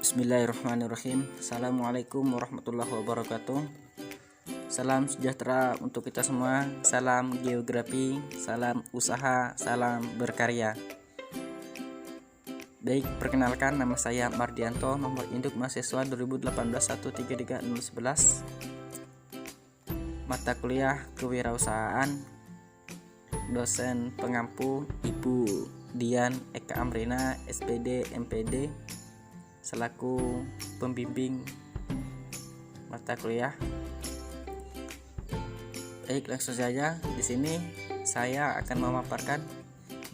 Bismillahirrahmanirrahim. Assalamualaikum warahmatullahi wabarakatuh. Salam sejahtera untuk kita semua. Salam geografi, salam usaha, salam berkarya. Baik, perkenalkan nama saya Mardianto, nomor induk mahasiswa 2018 Mata kuliah kewirausahaan. Dosen pengampu Ibu Dian Eka Amrina, SPD MPD, selaku pembimbing mata kuliah. Baik, langsung saja. Di sini saya akan memaparkan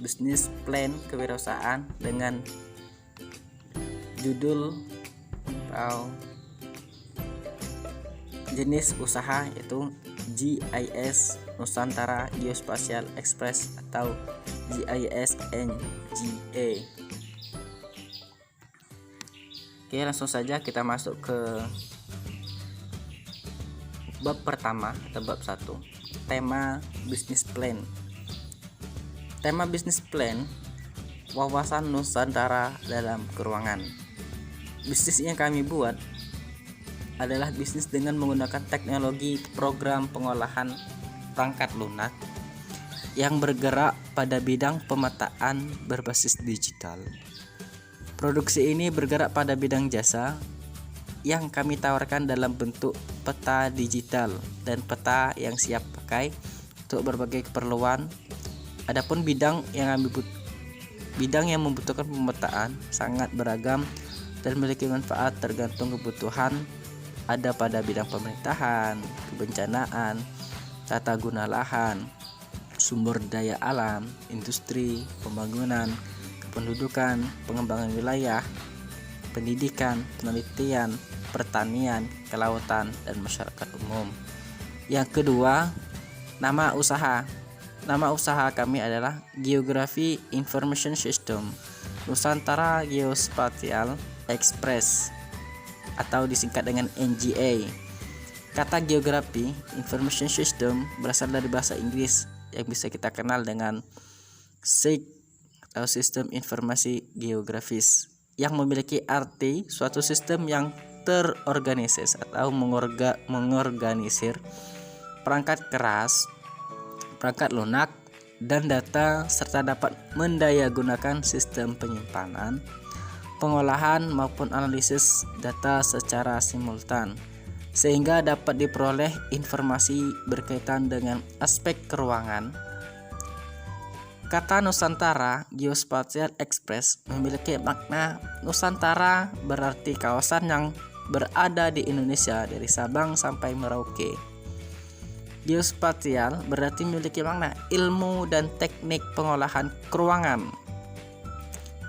bisnis plan kewirausahaan dengan judul atau jenis usaha yaitu GIS Nusantara Geospatial Express atau GIS NGA. Oke, langsung saja kita masuk ke bab pertama atau bab 1, tema bisnis plan. Tema bisnis plan, wawasan Nusantara dalam keuangan. Bisnis yang kami buat adalah bisnis dengan menggunakan teknologi program pengolahan perangkat lunak yang bergerak pada bidang pemetaan berbasis digital. Produksi ini bergerak pada bidang jasa yang kami tawarkan dalam bentuk peta digital dan peta yang siap pakai untuk berbagai keperluan. Adapun bidang yang membutuhkan pemetaan sangat beragam dan memiliki manfaat tergantung kebutuhan, ada pada bidang pemerintahan, kebencanaan, tata guna lahan, sumber daya alam, industri, pembangunan, pendudukan, pengembangan wilayah, pendidikan, penelitian, pertanian, kelautan, dan masyarakat umum. Yang kedua, nama usaha. Nama usaha kami adalah Geography Information System Nusantara Geospatial Express atau disingkat dengan NGA. Kata Geography Information System berasal dari bahasa Inggris yang bisa kita kenal dengan SIG atau sistem informasi geografis, yang memiliki arti suatu sistem yang terorganisir atau mengorganisir perangkat keras, perangkat lunak, dan data serta dapat mendayagunakan sistem penyimpanan, pengolahan maupun analisis data secara simultan sehingga dapat diperoleh informasi berkaitan dengan aspek keuangan. Kata Nusantara Geospatial Express memiliki makna Nusantara berarti kawasan yang berada di Indonesia dari Sabang sampai Merauke. Geospatial berarti memiliki makna ilmu dan teknik pengolahan keuangan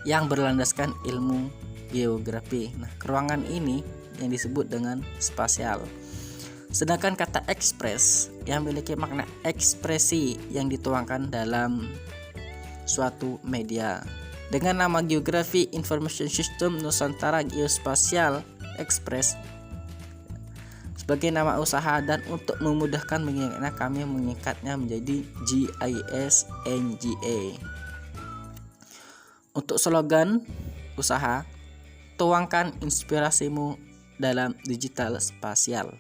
yang berlandaskan ilmu geografi. Nah, keuangan ini yang disebut dengan spasial. Sedangkan kata express yang memiliki makna ekspresi yang dituangkan dalam suatu media. Dengan nama Geography Information System Nusantara Geospatial Express sebagai nama usaha, dan untuk memudahkan mengingatnya kami menyingkatnya menjadi GIS NGA. Untuk slogan usaha, tuangkan inspirasimu dalam digital spasial.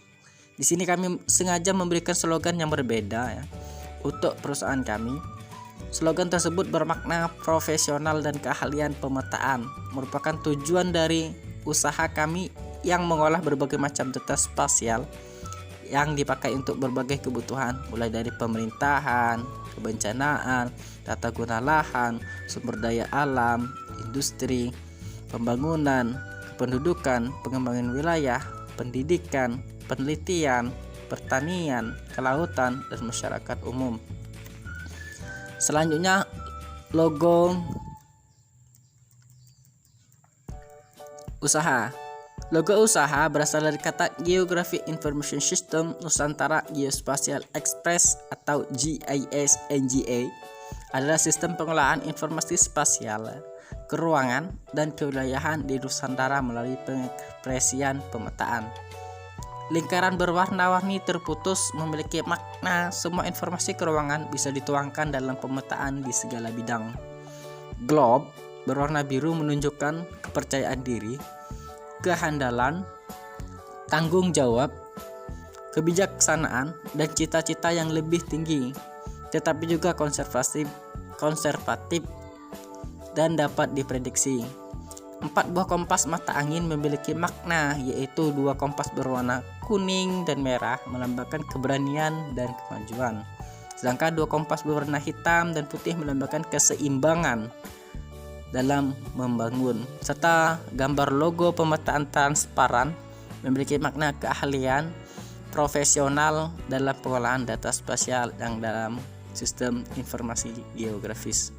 Di sini kami sengaja memberikan slogan yang berbeda ya, untuk perusahaan kami. Slogan tersebut bermakna profesional dan keahlian pemetaan, merupakan tujuan dari usaha kami yang mengolah berbagai macam data spasial yang dipakai untuk berbagai kebutuhan, mulai dari pemerintahan, kebencanaan, tata guna lahan, sumber daya alam, industri, pembangunan, kependudukan, pengembangan wilayah, pendidikan, penelitian, pertanian, kelautan, dan masyarakat umum. Selanjutnya, logo usaha. Logo usaha berasal dari kata Geography Information System Nusantara Geospatial Express atau GIS NGA, adalah sistem pengolahan informasi spasial, keuangan, dan kewilayahan di Nusantara melalui pengekspresian pemetaan. Lingkaran berwarna-warni terputus memiliki makna semua informasi keuangan bisa dituangkan dalam pemetaan di segala bidang. Globe berwarna biru menunjukkan kepercayaan diri. kehandalan, tanggung jawab, kebijaksanaan, dan cita-cita yang lebih tinggi, tetapi juga konservatif dan dapat diprediksi. 4 buah kompas mata angin memiliki makna, yaitu 2 kompas berwarna kuning dan merah melambangkan keberanian dan kemajuan, sedangkan 2 kompas berwarna hitam dan putih melambangkan keseimbangan dalam membangun, serta gambar logo pemetaan transparan memiliki makna keahlian profesional dalam pengolahan data spasial yang dalam sistem informasi geografis.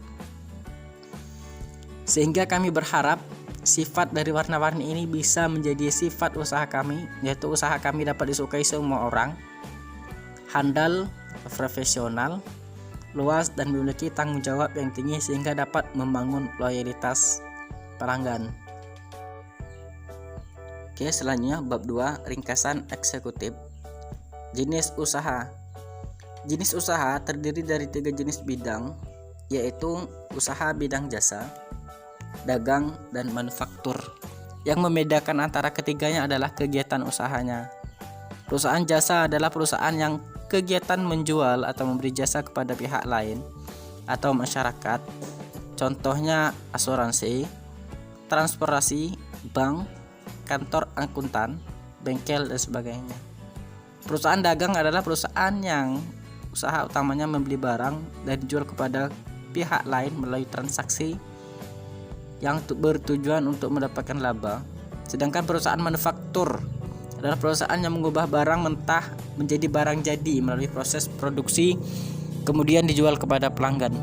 Sehingga kami berharap sifat dari warna-warni ini bisa menjadi sifat usaha kami, yaitu usaha kami dapat disukai semua orang, handal, profesional, luas, dan memiliki tanggung jawab yang tinggi sehingga dapat membangun loyalitas pelanggan. Oke, selanjutnya bab 2, ringkasan eksekutif. Jenis usaha. Jenis usaha terdiri dari 3 jenis bidang, yaitu usaha bidang jasa, dagang, dan manufaktur. Yang membedakan antara ketiganya adalah kegiatan usahanya. Perusahaan jasa adalah perusahaan yang kegiatan menjual atau memberi jasa kepada pihak lain atau masyarakat. Contohnya asuransi, transportasi, bank, kantor akuntan, bengkel, dan sebagainya. Perusahaan dagang adalah perusahaan yang usaha utamanya membeli barang dan dijual kepada pihak lain melalui transaksi yang bertujuan untuk mendapatkan laba. Sedangkan perusahaan manufaktur adalah perusahaan yang mengubah barang mentah menjadi barang jadi melalui proses produksi kemudian dijual kepada pelanggan.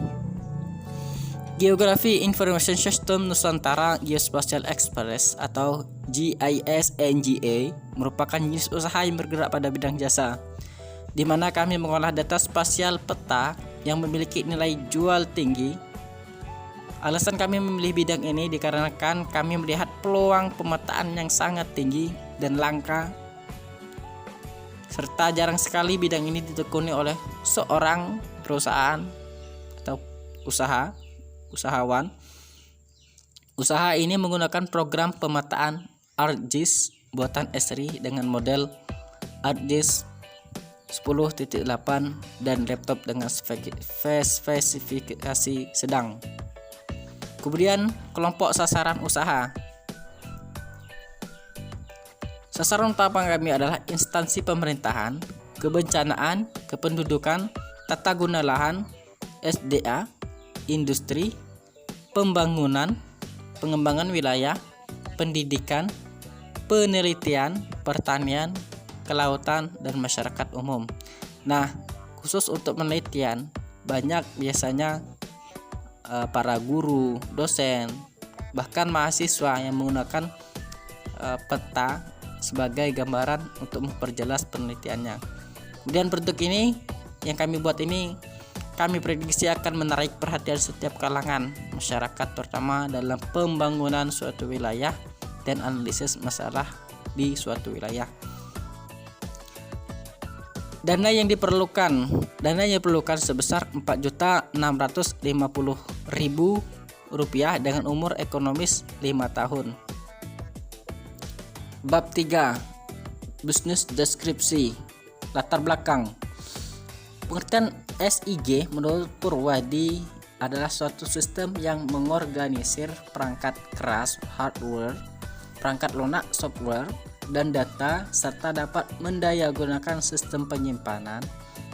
Geography Information System Nusantara Geospatial Express atau GIS-NGA merupakan jenis usaha yang bergerak pada bidang jasa, di mana kami mengolah data spasial peta yang memiliki nilai jual tinggi. Alasan kami memilih bidang ini dikarenakan kami melihat peluang pemetaan yang sangat tinggi dan langka, serta jarang sekali bidang ini ditekuni oleh seorang perusahaan atau usahawan. Usaha ini menggunakan program pemetaan ArcGIS buatan Esri dengan model ArcGIS 10.8 dan laptop dengan spesifikasi sedang. Kemudian kelompok sasaran usaha. Sasaran utama kami adalah instansi pemerintahan, kebencanaan, kependudukan, tata guna lahan, SDA, industri, pembangunan, pengembangan wilayah, pendidikan, penelitian, pertanian, kelautan, dan masyarakat umum. Nah, khusus untuk penelitian, banyak biasanya para guru, dosen, bahkan mahasiswa yang menggunakan peta sebagai gambaran untuk memperjelas penelitiannya. Kemudian bentuk ini yang kami buat ini kami prediksi akan menarik perhatian setiap kalangan masyarakat, terutama dalam pembangunan suatu wilayah dan analisis masalah di suatu wilayah. Dana yang diperlukan sebesar Rp4.650.000 dengan umur ekonomis 5 tahun. Bab 3, Business Deskripsi. Latar belakang. Pengertian SIG menurut Purwadi adalah suatu sistem yang mengorganisir perangkat keras hardware, perangkat lunak software, dan data, serta dapat mendayagunakan sistem penyimpanan,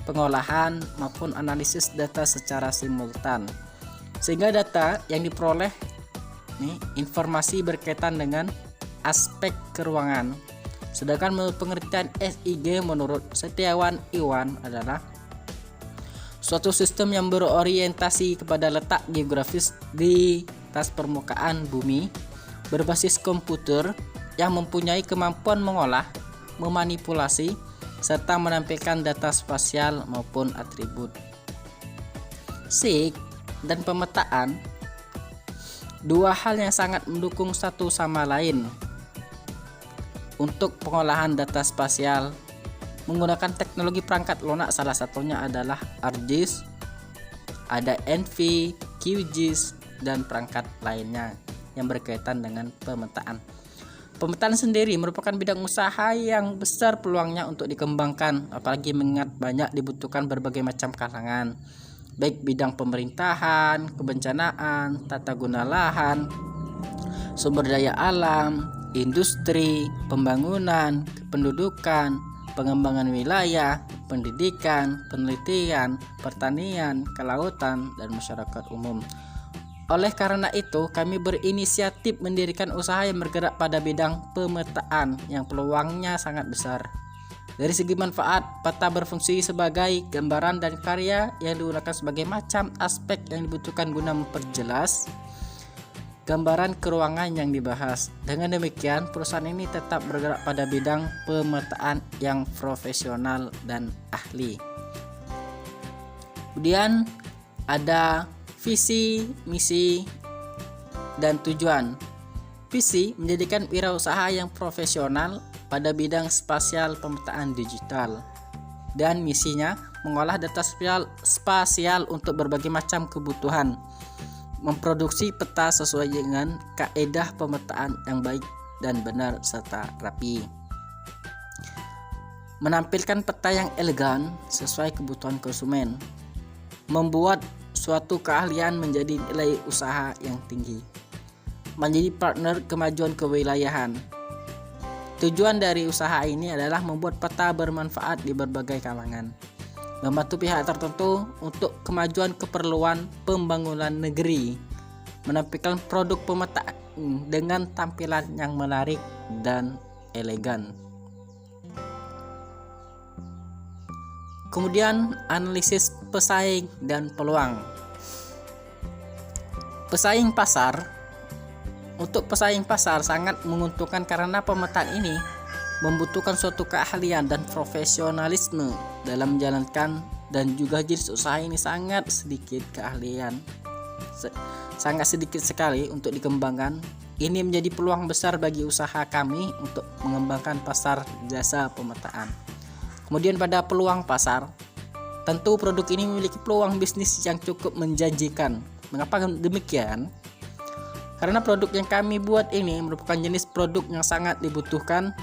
pengolahan, maupun analisis data secara simultan. Sehingga data yang diperoleh informasi berkaitan dengan aspek keuangan. Sedangkan menurut pengertian SIG menurut Setiawan Iwan adalah suatu sistem yang berorientasi kepada letak geografis di atas permukaan bumi, berbasis komputer yang mempunyai kemampuan mengolah, memanipulasi, serta menampilkan data spasial maupun atribut. SIG dan pemetaan, dua hal yang sangat mendukung satu sama lain. Untuk pengolahan data spasial menggunakan teknologi perangkat lunak, salah satunya adalah ArcGIS, ada ENVI, QGIS, dan perangkat lainnya yang berkaitan dengan pemetaan. Pemetaan sendiri merupakan bidang usaha yang besar peluangnya untuk dikembangkan, apalagi mengingat banyak dibutuhkan berbagai macam kalangan, baik bidang pemerintahan, kebencanaan, tata guna lahan, sumber daya alam, industri, pembangunan, pendudukan, pengembangan wilayah, pendidikan, penelitian, pertanian, kelautan, dan masyarakat umum. Oleh karena itu, kami berinisiatif mendirikan usaha yang bergerak pada bidang pemetaan yang peluangnya sangat besar. Dari segi manfaat, peta berfungsi sebagai gambaran dan karya yang digunakan sebagai macam aspek yang dibutuhkan guna memperjelas gambaran keruangan yang dibahas. Dengan demikian, perusahaan ini tetap bergerak pada bidang pemetaan yang profesional dan ahli. Kemudian ada visi, misi, dan tujuan. Visi menjadikan wirausaha yang profesional pada bidang spasial pemetaan digital. Dan misinya mengolah data spasial untuk berbagai macam kebutuhan, memproduksi peta sesuai dengan kaedah pemetaan yang baik dan benar serta rapi, menampilkan peta yang elegan sesuai kebutuhan konsumen, membuat suatu keahlian menjadi nilai usaha yang tinggi, menjadi partner kemajuan kewilayahan. Tujuan dari usaha ini adalah membuat peta bermanfaat di berbagai kalangan, membantu pihak tertentu untuk kemajuan keperluan pembangunan negeri, menampilkan produk pemetaan dengan tampilan yang menarik dan elegan. Kemudian analisis pesaing dan peluang. Pesaing pasar. Untuk pesaing pasar sangat menguntungkan karena pemetaan ini membutuhkan suatu keahlian dan profesionalisme dalam menjalankan, dan juga jenis usaha ini sangat sedikit keahlian, sangat sedikit sekali untuk dikembangkan. Ini menjadi peluang besar bagi usaha kami untuk mengembangkan pasar jasa pemetaan. Kemudian pada peluang pasar, tentu produk ini memiliki peluang bisnis yang cukup menjanjikan. Mengapa demikian? Karena produk yang kami buat ini merupakan jenis produk yang sangat dibutuhkan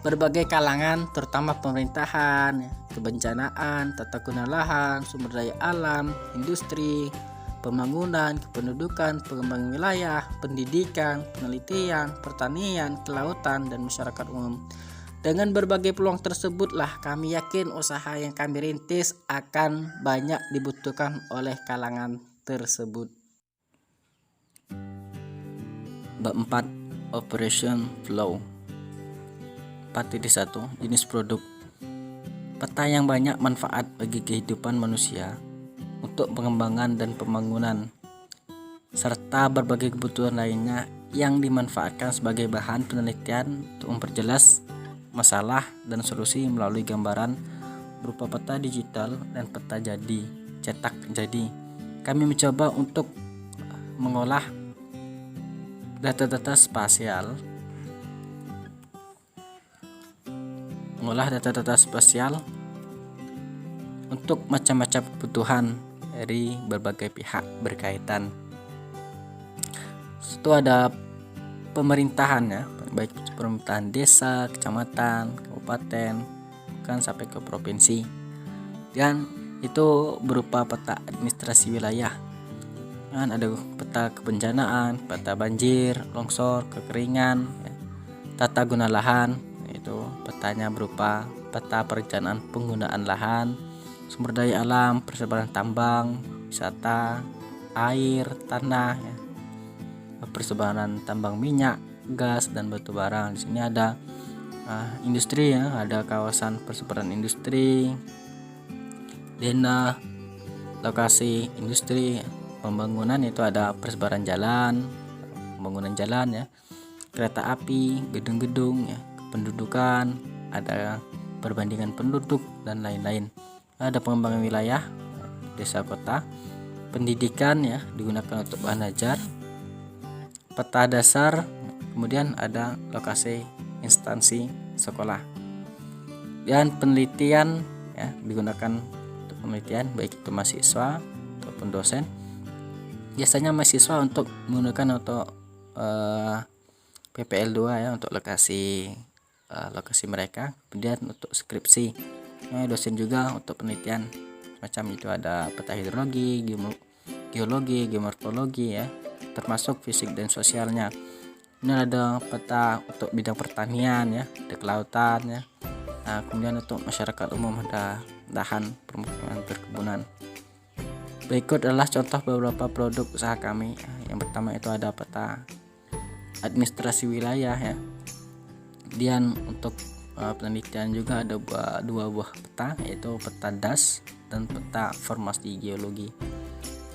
berbagai kalangan, terutama pemerintahan, kebencanaan, tata guna lahan, sumber daya alam, industri, pembangunan, kependudukan, pengembangan wilayah, pendidikan, penelitian, pertanian, kelautan, dan masyarakat umum. Dengan berbagai peluang tersebutlah kami yakin usaha yang kami rintis akan banyak dibutuhkan oleh kalangan tersebut. Bab 4, Operation Flow. 4.1 Jenis produk. Peta yang banyak manfaat bagi kehidupan manusia untuk pengembangan dan pembangunan, serta berbagai kebutuhan lainnya yang dimanfaatkan sebagai bahan penelitian untuk memperjelas masalah dan solusi melalui gambaran berupa peta digital dan peta jadi, cetak jadi. Kami mencoba untuk mengolah data-data spasial, untuk macam-macam kebutuhan dari berbagai pihak berkaitan. Itu ada pemerintahan ya, baik pemerintahan desa, kecamatan, kabupaten, bahkan sampai ke provinsi. Dan itu berupa peta administrasi wilayah. Kan ada peta kebencanaan, peta banjir, longsor, kekeringan, ya. Tata guna lahan, itu petanya berupa peta perencanaan penggunaan lahan, sumber daya alam, persebaran tambang, wisata, air, tanah, ya. Persebaran tambang minyak, gas, dan batu bara. Di sini ada industri ya, ada kawasan persebaran industri, lokasi industri. Pembangunan itu ada persebaran jalan, pembangunan jalan ya, kereta api, gedung-gedung ya, kependudukan, ada perbandingan penduduk dan lain-lain. Ada pengembangan wilayah, desa kota, pendidikan ya, digunakan untuk bahan ajar, peta dasar, kemudian ada lokasi instansi sekolah. Dan penelitian ya, digunakan untuk penelitian baik itu mahasiswa ataupun dosen. Biasanya mahasiswa untuk menggunakan untuk PPL2 ya untuk lokasi mereka. Kemudian untuk skripsi dosen juga untuk penelitian macam itu ada peta hidrologi, geologi, geomorfologi ya, termasuk fisik dan sosialnya. Ini ada peta untuk bidang pertanian ya, ada kelautan ya. Nah, kemudian untuk masyarakat umum ada lahan permukiman perkebunan. Berikut adalah contoh beberapa produk usaha kami. Yang pertama itu ada peta administrasi wilayah ya. Kemudian untuk penelitian juga ada dua buah peta, yaitu peta DAS dan peta formasi geologi.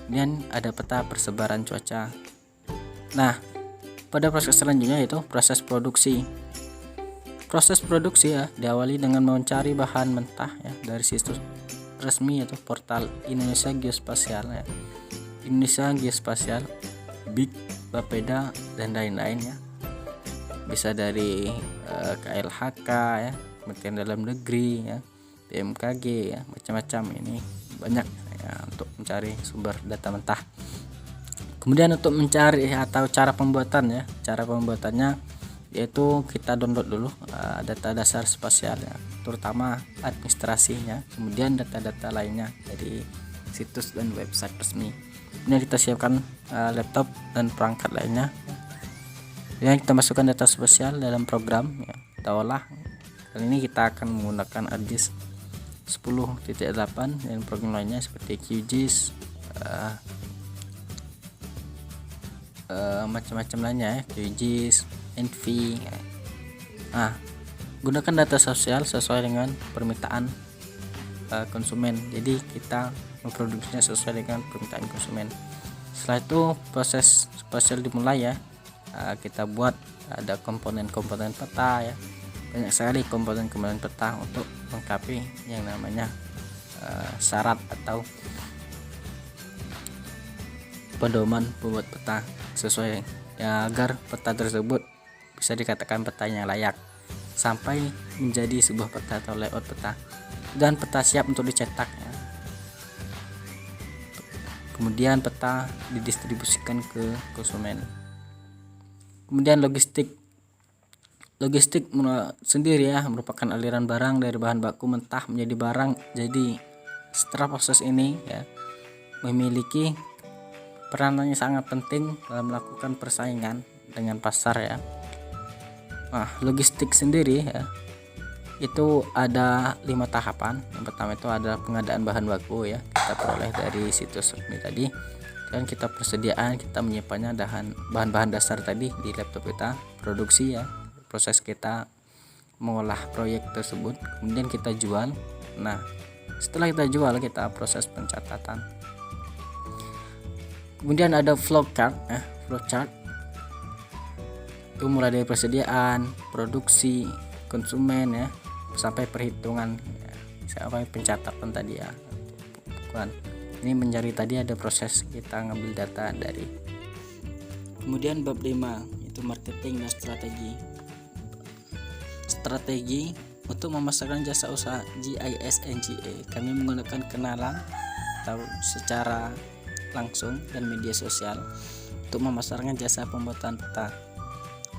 Kemudian ada peta persebaran cuaca. Nah, pada proses selanjutnya yaitu proses produksi. Proses produksi ya diawali dengan mencari bahan mentah ya dari situs resmi yaitu portal Indonesia Geospasial ya. Indonesia Geospasial, BIK, Bapeda dan lain-lain ya. Bisa dari KLHK ya, Kementerian Dalam Negeri ya, BMKG ya, macam-macam. Ini banyak ya untuk mencari sumber data mentah. Kemudian untuk mencari atau cara pembuatan ya, cara pembuatannya yaitu kita download dulu data dasar spasial ya, terutama administrasinya, kemudian data-data lainnya dari situs dan website resmi. Kemudian kita siapkan laptop dan perangkat lainnya. Kemudian kita masukkan data spasial dalam program ya, kita olah. Kali ini kita akan menggunakan ArcGIS 10.8 dan program lainnya seperti QGIS, macam-macam lainnya ya, QGIS, NV ya. Nah, gunakan data sosial sesuai dengan permintaan konsumen. Jadi kita memproduksinya sesuai dengan permintaan konsumen. Setelah itu proses spasial dimulai ya. Kita buat ada komponen-komponen peta ya. Banyak sekali komponen-komponen peta untuk melengkapi yang namanya syarat atau pedoman pembuat peta sesuai ya, agar peta tersebut bisa dikatakan peta yang layak sampai menjadi sebuah peta atau layout peta, dan peta siap untuk dicetak ya. Kemudian peta didistribusikan ke konsumen. Kemudian logistik sendiri ya, merupakan aliran barang dari bahan baku mentah menjadi barang. Jadi setelah proses ini ya memiliki peranannya sangat penting dalam melakukan persaingan dengan pasar ya. Nah, logistik sendiri ya itu ada 5 tahapan. Yang pertama itu adalah pengadaan bahan baku ya, kita peroleh dari situs resmi tadi, dan kita persediaan, kita menyimpannya bahan-bahan dasar tadi di laptop kita. Produksi ya, proses kita mengolah proyek tersebut, kemudian kita jual. Nah, setelah kita jual kita proses pencatatan. Kemudian ada flowchart itu mulai dari persediaan, produksi, konsumen ya, sampai perhitungan ya, sampai pencatatan tadi ya. Ini mencari tadi ada proses kita ngambil data dari. Kemudian bab 5 itu marketing dan strategi untuk memasarkan jasa usaha GIS NGA. Kami menggunakan kenalan atau secara langsung dan media sosial untuk memasarkan jasa pembuatan peta.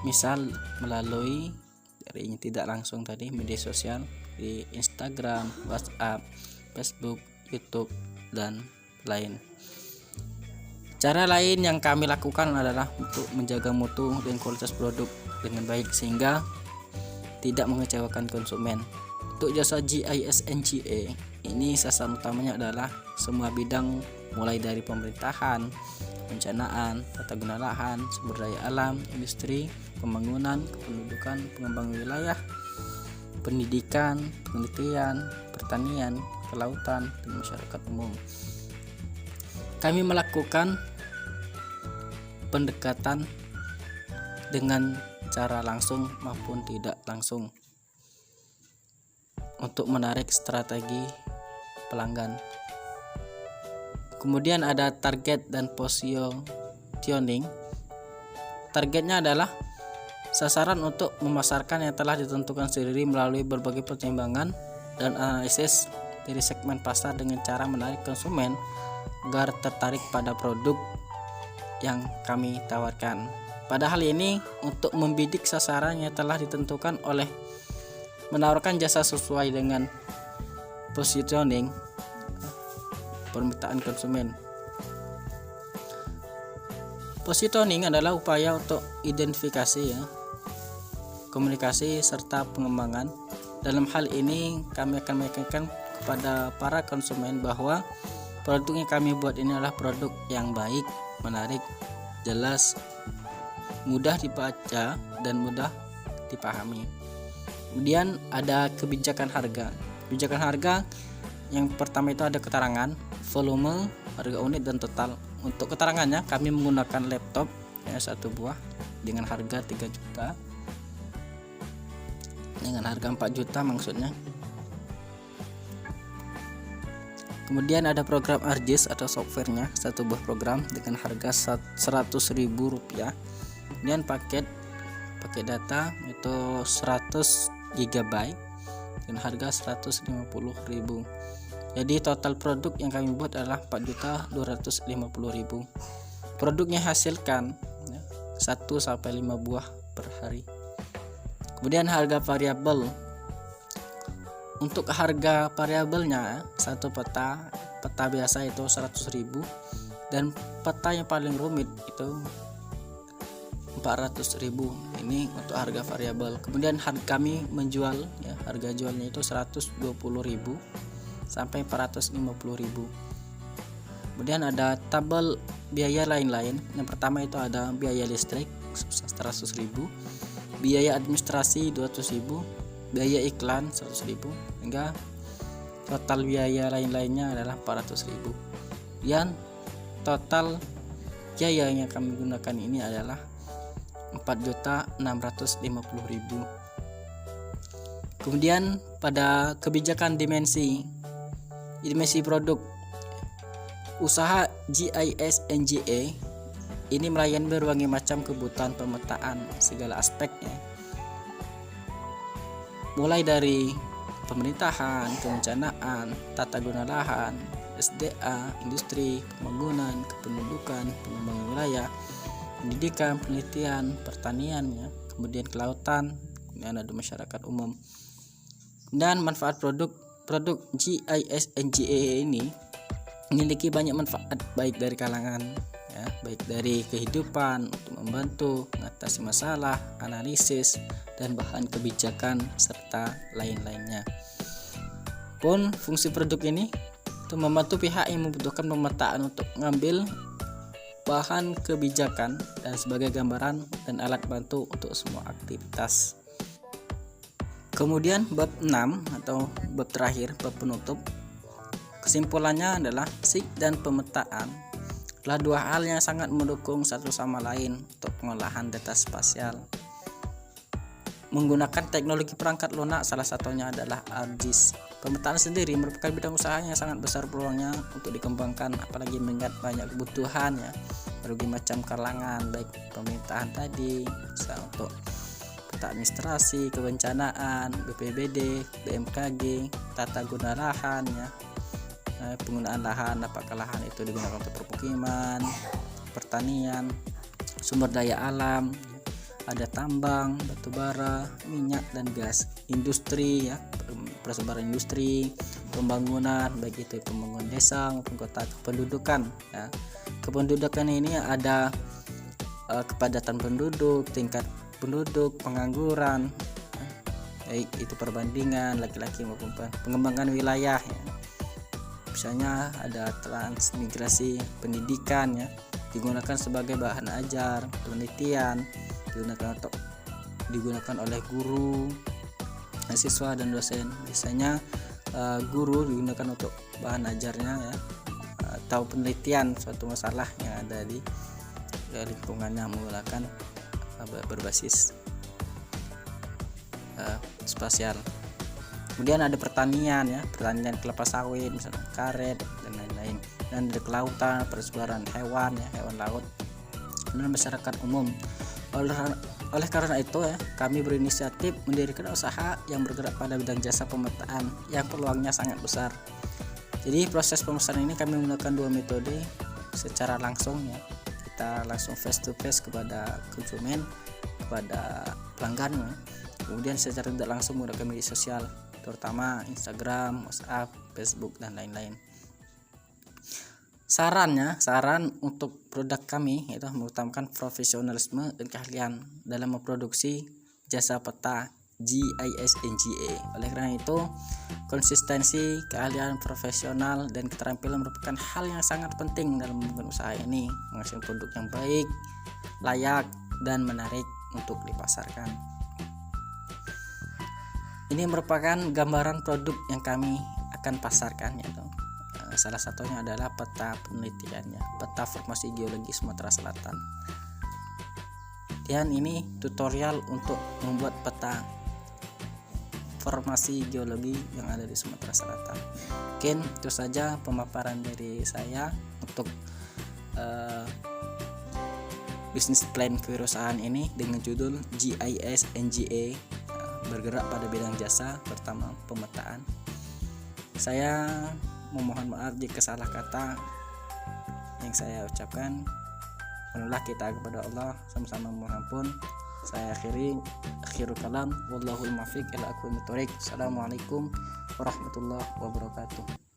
Misal melalui dari tidak langsung tadi media sosial di Instagram, WhatsApp, Facebook, YouTube dan lain. Cara lain yang kami lakukan adalah untuk menjaga mutu dan kualitas produk dengan baik sehingga tidak mengecewakan konsumen. Untuk jasa GIS NGA ini sasaran utamanya adalah semua bidang mulai dari pemerintahan, perencanaan, tata guna lahan, sumber daya alam, industri, pembangunan, kependudukan, pengembangan wilayah, pendidikan, penelitian, pertanian, kelautan, dan masyarakat umum. Kami melakukan pendekatan dengan cara langsung maupun tidak langsung untuk menarik strategi pelanggan. Kemudian ada target dan positioning. Targetnya adalah sasaran untuk memasarkan yang telah ditentukan sendiri melalui berbagai pertimbangan dan analisis dari segmen pasar dengan cara menarik konsumen agar tertarik pada produk yang kami tawarkan. Padahal ini untuk membidik sasarannya telah ditentukan oleh menawarkan jasa sesuai dengan positioning permintaan konsumen. Positioning adalah upaya untuk identifikasi ya, komunikasi serta pengembangan. Dalam hal ini kami akan meyakinkan kepada para konsumen bahwa produk yang kami buat ini adalah produk yang baik, menarik, jelas, mudah dibaca dan mudah dipahami. Kemudian ada kebijakan harga. Kebijakan harga yang pertama itu ada keterangan, volume, harga unit dan total. Untuk keterangannya kami menggunakan laptop ya, 1 buah dengan harga 3 juta. Dengan harga 4 juta maksudnya. Kemudian ada program ARGIS atau softwarenya, 1 buah program dengan harga Rp100.000. Kemudian paket data itu 100 GB dengan harga Rp150.000. Jadi total produk yang kami buat adalah Rp4.250.000. Produknya hasilkan 1-5 buah per hari. Kemudian harga variabel. Untuk harga variabelnya, satu peta biasa itu 100.000 dan peta yang paling rumit itu 400.000. Ini untuk harga variabel. Kemudian kami menjual ya, harga jualnya itu 120.000 sampai 450.000. Kemudian ada tabel biaya lain-lain. Yang pertama itu ada biaya listrik 100.000, biaya administrasi 200.000, biaya iklan 100.000, hingga total biaya lain-lainnya adalah 400.000. Dan total biaya yang kami gunakan ini adalah 4.650.000. Kemudian pada kebijakan dimensi produk, usaha GIS NGA ini melayani berbagai macam kebutuhan pemetaan segala aspeknya, mulai dari pemerintahan, kebencanaan, tata guna lahan, SDA, industri, pembangunan, kependudukan, pengembangan wilayah, pendidikan, penelitian, pertanian ya, kemudian kelautan, kemudian ada masyarakat umum. Dan manfaat produk GIS NGA ini memiliki banyak manfaat, baik dari kalangan ya, baik dari kehidupan untuk membantu mengatasi masalah, analisis dan bahan kebijakan serta lain-lainnya. Pun fungsi produk ini untuk membantu pihak yang membutuhkan pemetaan untuk mengambil bahan kebijakan dan sebagai gambaran dan alat bantu untuk semua aktivitas. Kemudian bab 6 atau bab terakhir, bab penutup. Kesimpulannya adalah SIG dan pemetaan adalah dua hal yang sangat mendukung satu sama lain untuk pengolahan data spasial. Menggunakan teknologi perangkat lunak, salah satunya adalah ARGIS. Pemetaan sendiri merupakan bidang usaha yang sangat besar peluangnya untuk dikembangkan, apalagi mengingat banyak kebutuhan ya, berbagai macam kalangan, baik pemerintahan tadi, misalnya untuk peta administrasi, kebencanaan, BPBD, BMKG, tata guna lahan ya, penggunaan lahan, apakah lahan itu digunakan untuk permukiman, pertanian, sumber daya alam, ada tambang, batu bara, minyak dan gas, industri ya, persebaran industri, pembangunan, baik itu pembangunan desa maupun kota, kependudukan ya. Kependudukan ini ada kepadatan penduduk, tingkat penduduk, pengangguran, baik itu perbandingan laki-laki maupun pengembangan wilayah ya. Misalnya ada transmigrasi pendidikan ya, digunakan sebagai bahan ajar, penelitian, digunakan oleh guru, siswa dan dosen. Biasanya guru digunakan untuk bahan ajarnya ya, atau penelitian suatu masalah yang ada di lingkungannya menggunakan berbasis spasial. Kemudian ada pertanian ya, pertanian kelapa sawit, misalnya karet dan lain-lain. Dan ada kelautan, persebaran hewan ya, hewan laut, dan masyarakat umum. Oleh karena itu ya, kami berinisiatif mendirikan usaha yang bergerak pada bidang jasa pemetaan yang peluangnya sangat besar. Jadi proses pemesanan ini kami menggunakan 2 metode. Secara langsung ya, kita langsung face to face kepada konsumen, kepada pelanggan. Kemudian secara tidak langsung menggunakan media sosial, terutama Instagram, WhatsApp, Facebook dan lain-lain. Saran untuk produk kami itu mengutamakan profesionalisme dan keahlian dalam memproduksi jasa peta GIS NGA. Oleh karena itu, konsistensi, keahlian profesional dan keterampilan merupakan hal yang sangat penting dalam membangun usaha ini, menghasilkan produk yang baik, layak, dan menarik untuk dipasarkan. Ini merupakan gambaran produk yang kami akan pasarkan, yaitu salah satunya adalah peta penelitiannya, peta formasi geologi Sumatera Selatan. Dan ini tutorial untuk membuat peta formasi geologi yang ada di Sumatera Selatan. Mungkin itu saja pemaparan dari saya untuk bisnis plan kewirausahaan ini dengan judul GIS NGA, bergerak pada bidang jasa, pertama pemetaan. Saya memohon maaf jika salah kata yang saya ucapkan. Mohonlah kita kepada Allah, sama-sama mohon ampun. Saya akhirul kalam, wallahul muwaffiq ila aqwamit thoriq. Assalamualaikum warahmatullahi wabarakatuh.